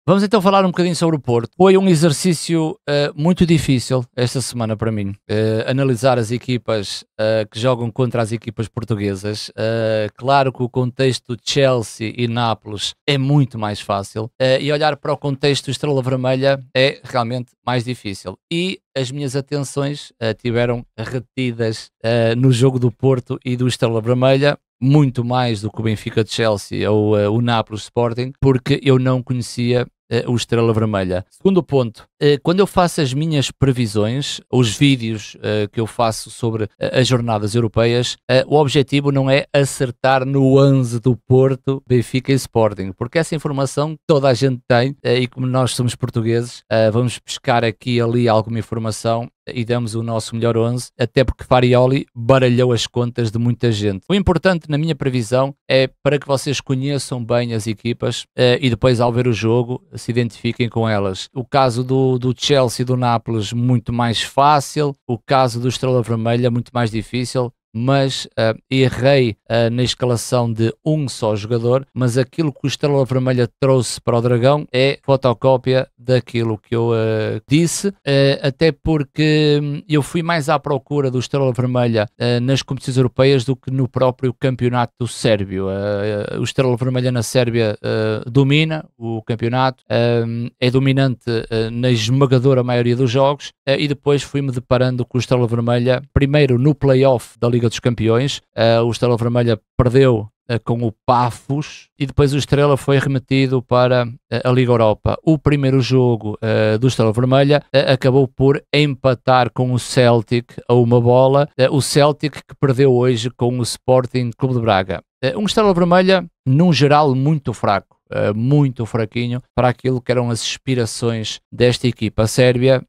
Vamos então falar um bocadinho sobre o Porto. Foi um exercício muito difícil esta semana para mim. Analisar as equipas que jogam contra as equipas portuguesas. Claro que o contexto de Chelsea e Nápoles é muito mais fácil. E olhar para o contexto Estrela Vermelha é realmente mais difícil. E as minhas atenções tiveram retidas no jogo do Porto e do Estrela Vermelha, muito mais do que o Benfica de Chelsea ou o Nápoles Sporting, porque eu não conhecia o Estrela Vermelha. Segundo ponto, quando eu faço as minhas previsões, os vídeos que eu faço sobre as jornadas europeias, o objetivo não é acertar no 11 do Porto, Benfica e Sporting, porque essa informação toda a gente tem e como nós somos portugueses, vamos pescar aqui e ali alguma informação e damos o nosso melhor 11, até porque Farioli baralhou as contas de muita gente. O importante na minha previsão é para que vocês conheçam bem as equipas e depois ao ver o jogo se identifiquem com elas. O caso do Chelsea e do Nápoles muito mais fácil, o caso do Estrela Vermelha muito mais difícil, mas errei na escalação de um só jogador, mas aquilo que o Estrela Vermelha trouxe para o Dragão é fotocópia daquilo que eu disse, até porque eu fui mais à procura do Estrela Vermelha nas competições europeias do que no próprio campeonato sérvio. O Estrela Vermelha na Sérvia domina o campeonato, é dominante na esmagadora maioria dos jogos, e depois fui-me deparando com o Estrela Vermelha, primeiro no play-off da Liga dos Campeões. O Estrela Vermelha perdeu com o Pafos e depois o Estrela foi remetido para a Liga Europa. O primeiro jogo do Estrela Vermelha acabou por empatar com o Celtic a uma bola, o Celtic que perdeu hoje com o Sporting Clube de Braga. Um Estrela Vermelha, num geral, muito fraco, muito fraquinho para aquilo que eram as aspirações desta equipa sérvia.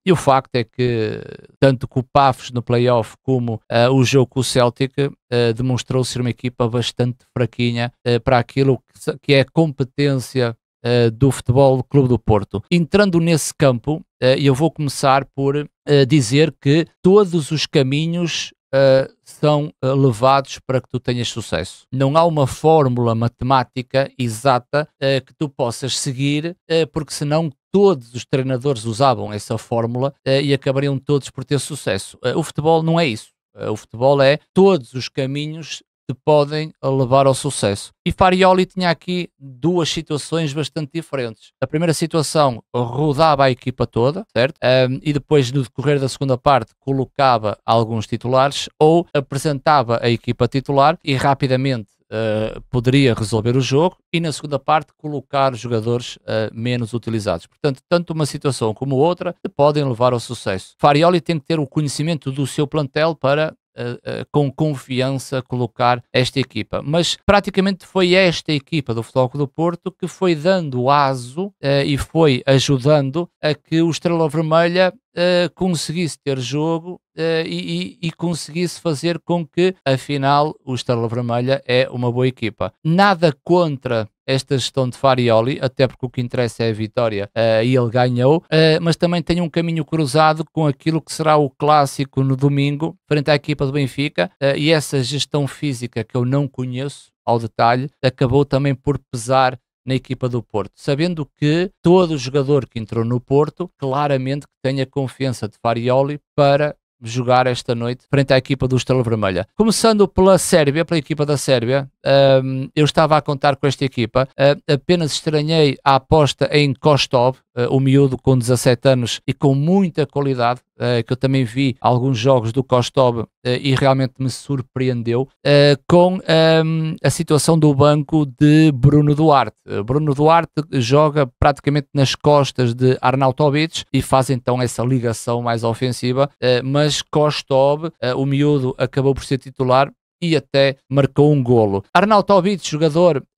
E o facto é que tanto com o Pafos no play-off como o jogo com o Celtic demonstrou ser uma equipa bastante fraquinha para aquilo que é a competência do Futebol Clube do Porto. Entrando nesse campo, eu vou começar por dizer que todos os caminhos são levados para que tu tenhas sucesso. Não há uma fórmula matemática exata que tu possas seguir, porque senão todos os treinadores usavam essa fórmula e acabariam todos por ter sucesso. O futebol não é isso. O futebol é todos os caminhos te podem levar ao sucesso. E Farioli tinha aqui duas situações bastante diferentes. A primeira situação rodava a equipa toda, certo? E depois no decorrer da segunda parte colocava alguns titulares ou apresentava a equipa titular e rapidamente poderia resolver o jogo e na segunda parte colocar jogadores menos utilizados. Portanto, tanto uma situação como outra te podem levar ao sucesso. Farioli tem que ter o conhecimento do seu plantel para com confiança colocar esta equipa, mas praticamente foi esta equipa do Futebol Clube do Porto que foi dando aso e foi ajudando a que o Estrela Vermelha conseguisse ter jogo e conseguisse fazer com que afinal o Estrela Vermelha é uma boa equipa. Nada contra esta gestão de Farioli, até porque o que interessa é a vitória e ele ganhou, mas também tem um caminho cruzado com aquilo que será o clássico no domingo, frente à equipa do Benfica, e essa gestão física que eu não conheço ao detalhe, acabou também por pesar na equipa do Porto, sabendo que todo jogador que entrou no Porto, claramente que tenha confiança de Farioli para jogar esta noite frente à equipa do Estrela Vermelha. Começando pela Sérvia, pela equipa da Sérvia, eu estava a contar com esta equipa, apenas estranhei a aposta em Kostov, o miúdo com 17 anos e com muita qualidade, que eu também vi alguns jogos do Kostov e realmente me surpreendeu, com a situação do banco de Bruno Duarte. Bruno Duarte joga praticamente nas costas de Arnautovic e faz então essa ligação mais ofensiva, mas Kostov, o miúdo, acabou por ser titular e até marcou um golo. Arnautovic,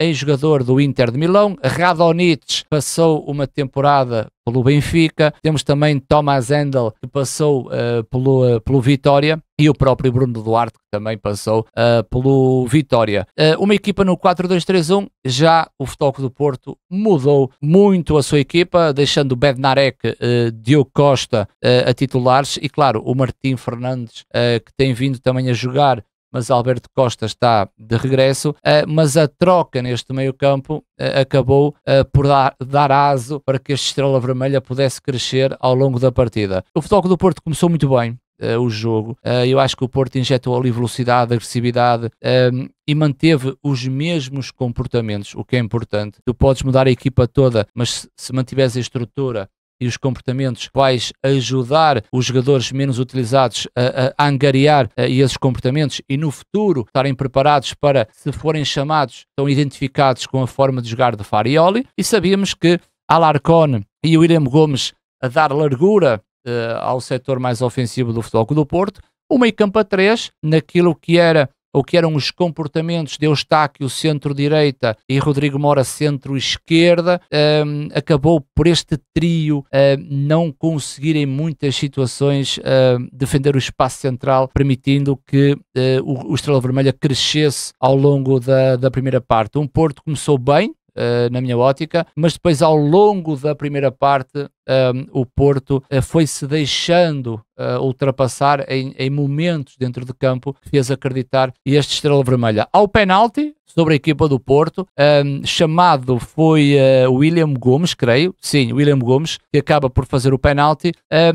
ex-jogador do Inter de Milão. Radonjic passou uma temporada pelo Benfica. Temos também Thomas Hendel, que passou pelo Vitória, e o próprio Bruno Duarte, que também passou pelo Vitória. Uma equipa no 4-2-3-1, já o Futebol Clube do Porto mudou muito a sua equipa, deixando Bednarek, Diogo Costa a titulares, e claro, o Martim Fernandes, que tem vindo também a jogar mas Alberto Costa está de regresso, mas a troca neste meio campo acabou por dar aso para que este Estrela Vermelha pudesse crescer ao longo da partida. O Futebol Clube do Porto começou muito bem o jogo, eu acho que o Porto injetou ali velocidade, agressividade e manteve os mesmos comportamentos, o que é importante. Tu podes mudar a equipa toda, mas se mantiveres a estrutura e os comportamentos, vais ajudar os jogadores menos utilizados a angariar esses comportamentos e no futuro estarem preparados para, se forem chamados, estão identificados com a forma de jogar de Farioli. E sabíamos que Alarcón e o William Gomes a dar largura ao setor mais ofensivo do Futebol Clube do Porto, o meio campo a 3, naquilo que eram os comportamentos de Eustáquio centro-direita e Rodrigo Mora centro-esquerda, acabou por este trio não conseguir em muitas situações defender o espaço central, permitindo que o Estrela Vermelha crescesse ao longo da primeira parte. O Porto começou bem, na minha ótica, mas depois ao longo da primeira parte o Porto foi-se deixando ultrapassar em momentos dentro de campo que fez acreditar este Estrela Vermelha. Ao penalti sobre a equipa do Porto, chamado foi William Gomes, creio, sim, William Gomes, que acaba por fazer o penalti,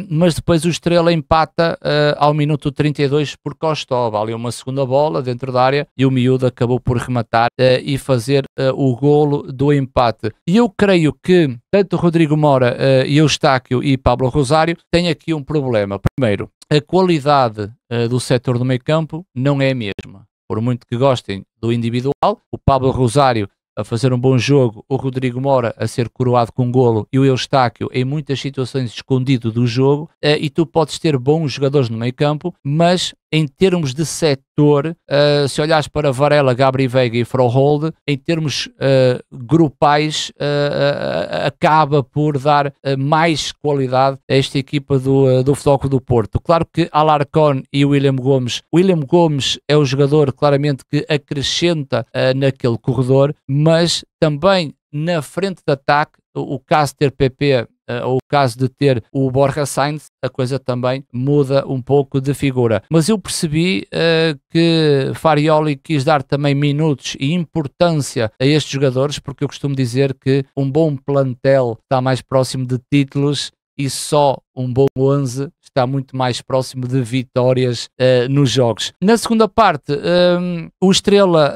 mas depois o Estrela empata ao minuto 32 por Costova, ali uma segunda bola dentro da área e o miúdo acabou por rematar e fazer o golo do empate. E eu creio que tanto Rodrigo Mora e Eustáquio e Pablo Rosário têm aqui um problema. Primeiro, a qualidade do setor do meio campo não é a mesma. Por muito que gostem do individual, o Pablo Rosário a fazer um bom jogo, o Rodrigo Mora a ser coroado com um golo e o Eustáquio em muitas situações escondido do jogo, e tu podes ter bons jogadores no meio campo, mas em termos de setor, se olhares para Varela, Gabri Veiga e Frohold, em termos grupais, acaba por dar mais qualidade a esta equipa do Futebol Clube do Porto. Claro que Alarcón e William Gomes é o jogador claramente que acrescenta naquele corredor, mas também na frente de ataque, o caso de ter PP ou o caso de ter o Borja Sainz, a coisa também muda um pouco de figura. Mas eu percebi que Farioli quis dar também minutos e importância a estes jogadores, porque eu costumo dizer que um bom plantel está mais próximo de títulos e só um bom 11 está muito mais próximo de vitórias nos jogos. Na segunda parte, o Estrela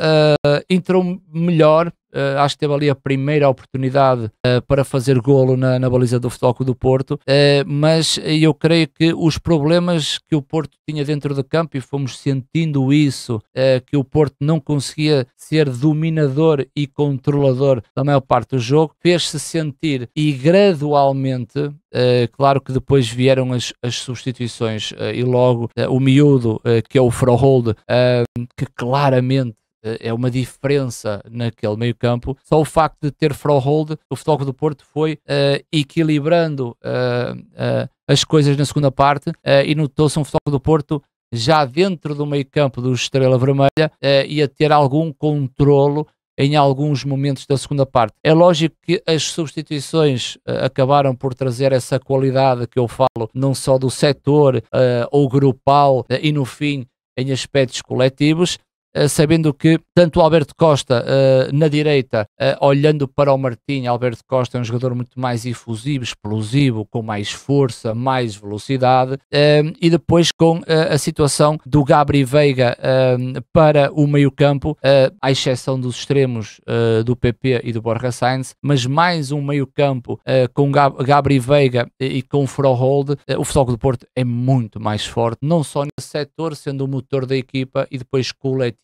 entrou melhor. Acho que teve ali a primeira oportunidade para fazer golo na baliza do Futebol Clube do Porto, mas eu creio que os problemas que o Porto tinha dentro do campo, e fomos sentindo isso, que o Porto não conseguia ser dominador e controlador da maior parte do jogo, fez-se sentir e gradualmente, claro que depois vieram as substituições e logo o miúdo, que é o Frohold, que claramente é uma diferença naquele meio campo. Só o facto de ter Frohold, o Futebol Clube do Porto foi equilibrando as coisas na segunda parte, e notou-se um Futebol Clube do Porto já dentro do meio campo do Estrela Vermelha e a ter algum controlo em alguns momentos da segunda parte. É lógico que as substituições acabaram por trazer essa qualidade que eu falo, não só do setor ou grupal e no fim em aspectos coletivos, sabendo que tanto o Alberto Costa na direita, olhando para o Martinho, Alberto Costa é um jogador muito mais efusivo, explosivo, com mais força, mais velocidade, e depois com a situação do Gabri Veiga para o meio campo, à exceção dos extremos do PP e do Borja Sainz, mas mais um meio campo com Gabri Veiga e com Frohold. O Futebol Clube do Porto é muito mais forte, não só nesse setor, sendo o motor da equipa, e depois coletivamente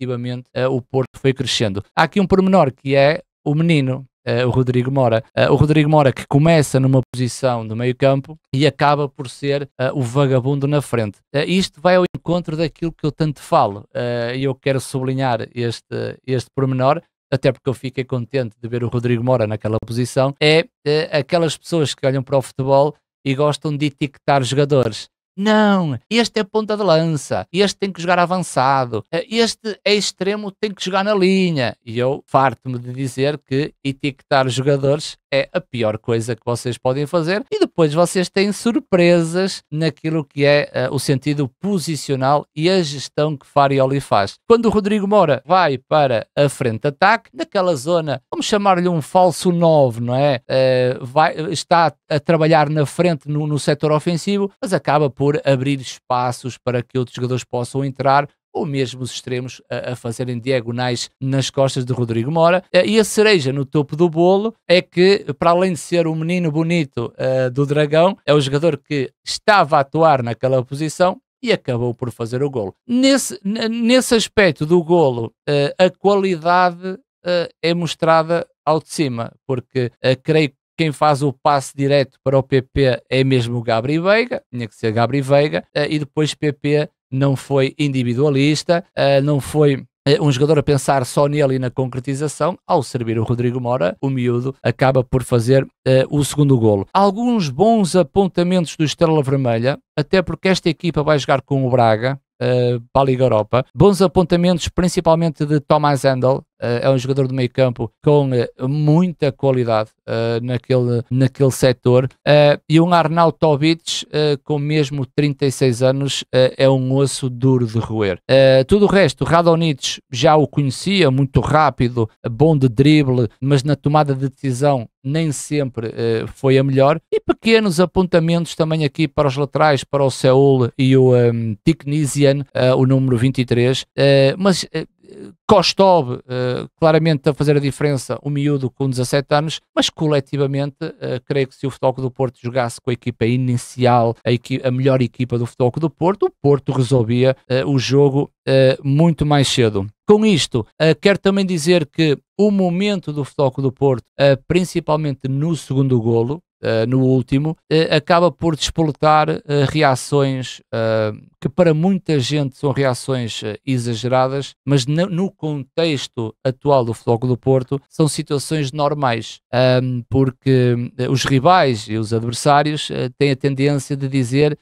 o Porto foi crescendo. Há aqui um pormenor que é o menino, o Rodrigo Mora. O Rodrigo Mora que começa numa posição do meio campo e acaba por ser o vagabundo na frente. Isto vai ao encontro daquilo que eu tanto falo, e eu quero sublinhar este pormenor, até porque eu fiquei contente de ver o Rodrigo Mora naquela posição. Aquelas pessoas que olham para o futebol e gostam de etiquetar jogadores. Não, este é ponta de lança, este tem que jogar avançado, este é extremo, tem que jogar na linha. E eu farto-me de dizer que etiquetar jogadores é a pior coisa que vocês podem fazer, e depois vocês têm surpresas naquilo que é o sentido posicional e a gestão que Farioli faz. Quando o Rodrigo Moura vai para a frente de ataque, naquela zona, vamos chamar-lhe um falso 9, não é? Está a trabalhar na frente no setor ofensivo, mas acaba por abrir espaços para que outros jogadores possam entrar, ou mesmo os extremos a fazerem diagonais nas costas de Rodrigo Moura. E a cereja no topo do bolo é que, para além de ser o menino bonito do Dragão, é o jogador que estava a atuar naquela posição e acabou por fazer o golo. Nesse aspecto do golo, a qualidade é mostrada ao de cima, porque creio que quem faz o passe direto para o PP é mesmo o Gabri Veiga, tinha que ser Gabri Veiga, e depois PP não foi individualista, não foi um jogador a pensar só nele e na concretização. Ao servir o Rodrigo Moura, o miúdo acaba por fazer o segundo golo. Alguns bons apontamentos do Estrela Vermelha, até porque esta equipa vai jogar com o Braga, para a Liga Europa. Bons apontamentos principalmente de Thomas Hendel, é um jogador de meio campo com muita qualidade naquele setor, e um Arnautovic com mesmo 36 anos, é um osso duro de roer. Tudo o resto, Radonjic já o conhecia, muito rápido, bom de drible, mas na tomada de decisão nem sempre foi a melhor, e pequenos apontamentos também aqui para os laterais, para o Seul e o Tiknisian, o número 23, mas Kostov, claramente a fazer a diferença, o miúdo com 17 anos, mas coletivamente, creio que se o Futebol Clube do Porto jogasse com a equipa inicial, a melhor equipa do Futebol Clube do Porto, o Porto resolvia o jogo muito mais cedo. Com isto, quero também dizer que o momento do Futebol Clube do Porto, principalmente no segundo golo, no último, acaba por despoletar reações que para muita gente são reações exageradas, mas no contexto atual do Futebol Clube do Porto são situações normais, porque os rivais e os adversários têm a tendência de dizer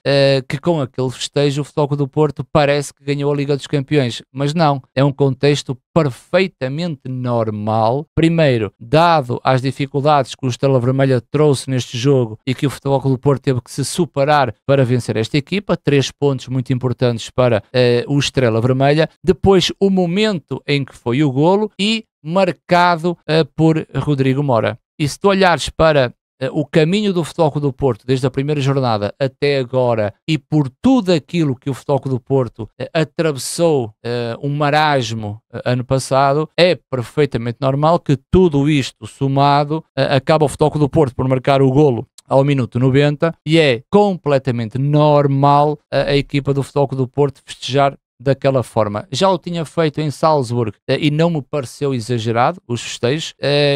que com aquele festejo o Futebol Clube do Porto parece que ganhou a Liga dos Campeões, mas não, é um contexto perfeitamente normal. Primeiro, dado as dificuldades que o Estrela Vermelha trouxe neste jogo e que o Futebol Clube do Porto teve que se superar para vencer esta equipa, 3 pontos muito importantes para o Estrela Vermelha. Depois, o momento em que foi o golo e marcado por Rodrigo Moura. E se tu olhares para o caminho do Futebol Clube do Porto desde a primeira jornada até agora e por tudo aquilo que o Futebol Clube do Porto atravessou, um marasmo ano passado, é perfeitamente normal que tudo isto somado acaba o Futebol Clube do Porto por marcar o golo ao minuto 90, e é completamente normal a equipa do Futebol Clube do Porto festejar daquela forma. Já o tinha feito em Salzburg e não me pareceu exagerado os festejos,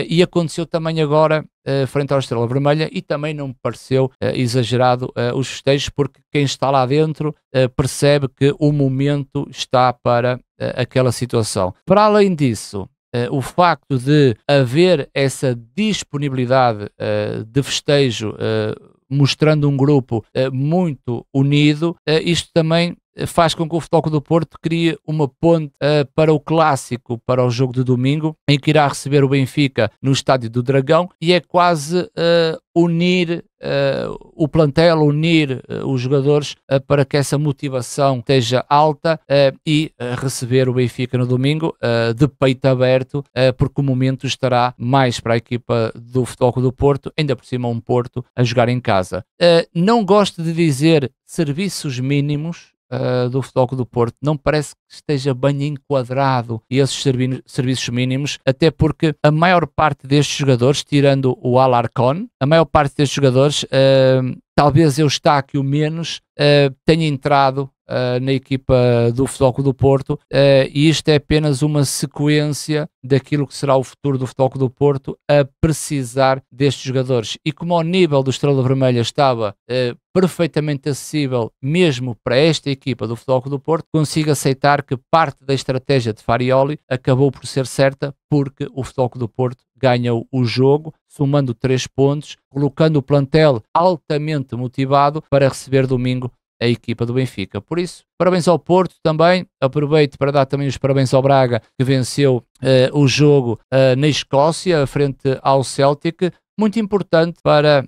e aconteceu também agora frente ao Estrela Vermelha e também não me pareceu exagerado os festejos, porque quem está lá dentro percebe que o momento está para aquela situação. Para além disso, o facto de haver essa disponibilidade de festejo, mostrando um grupo muito unido, isto também faz com que o Futebol Clube do Porto crie uma ponte para o clássico, para o jogo de domingo, em que irá receber o Benfica no Estádio do Dragão, e é quase unir o plantel, unir os jogadores para que essa motivação esteja alta e receber o Benfica no domingo de peito aberto, porque o momento estará mais para a equipa do Futebol Clube do Porto, ainda por cima um Porto a jogar em casa. Não gosto de dizer serviços mínimos do Futebol Clube do Porto, não parece que esteja bem enquadrado esses serviços mínimos, até porque a maior parte destes jogadores, tirando o Alarcón, a maior parte destes jogadores, talvez eu destaque o menos, tenha entrado na equipa do Futebol Clube do Porto, e isto é apenas uma sequência daquilo que será o futuro do Futebol Clube do Porto a precisar destes jogadores. E como ao nível do Estrela Vermelha estava perfeitamente acessível mesmo para esta equipa do Futebol Clube do Porto, consigo aceitar que parte da estratégia de Farioli acabou por ser certa, porque o Futebol Clube do Porto ganhou o jogo, somando 3 pontos, colocando o plantel altamente motivado para receber domingo a equipa do Benfica. Por isso, parabéns ao Porto também. Aproveito para dar também os parabéns ao Braga, que venceu o jogo na Escócia, frente ao Celtic. muito importante para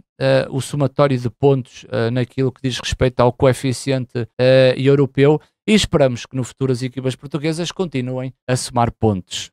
o somatório de pontos naquilo que diz respeito ao coeficiente europeu, e esperamos que no futuro as equipas portuguesas continuem a somar pontos.